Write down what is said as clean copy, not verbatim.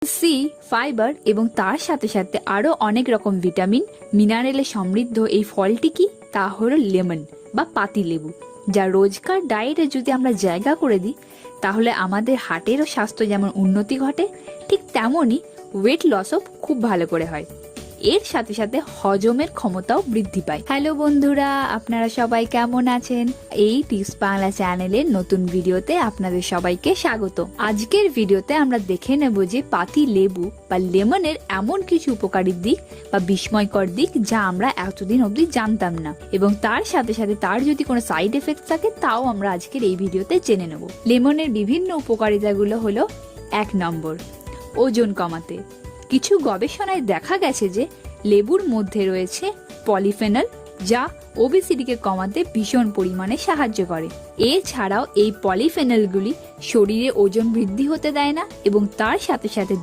C, fibre এবং তার সাথে সাথে আরো অনেক রকম ভিটামিন মিনারেলে সমৃদ্ধ এই ফলটি কি, তা হলো লেমন বা পাতিলেবু, যা রোজকার ডায়েটে যদি আমরা জায়গা করে দিই তাহলে আমাদের হার্টেরও স্বাস্থ্য যেমন উন্নতি ঘটে, ঠিক তেমনই ওয়েট লসও খুব ভালো করে হয়। এর সাথে সাথে হজমের ক্ষমতাও বৃদ্ধি পায়। হ্যালো বন্ধুরা, আপনারা সবাই কেমন আছেন? এই টিপস বাংলা চ্যানেলের নতুন ভিডিওতে আপনাদের সবাইকে স্বাগত। আজকের ভিডিওতে আমরা দেখে নেব যে পাতি লেবু বা লেমনের এমন কিছু উপকারী দিক বা বিস্ময়কর দিক যা আমরা এতদিন অবধি জানতাম না, এবং তার সাথে সাথে তার যদি কোনো সাইড এফেক্ট থাকে তাও আমরা আজকের এই ভিডিওতে জেনে নেব। লেমনের বিভিন্ন উপকারিতাগুলো হলো: 1 নম্বর, ওজন কমাতে। কিছু গবেষণায় দেখা গেছে যে লেবুর মধ্যে রয়েছে পলিফেনল, যা ওবেসিটিকে কমাতে ভীষণ পরিমাণে সাহায্য করে। এছাড়াও এই পলিফেনলগুলি শরীরে ওজন বৃদ্ধি হতে দেয় না এবং তার সাথে সাথে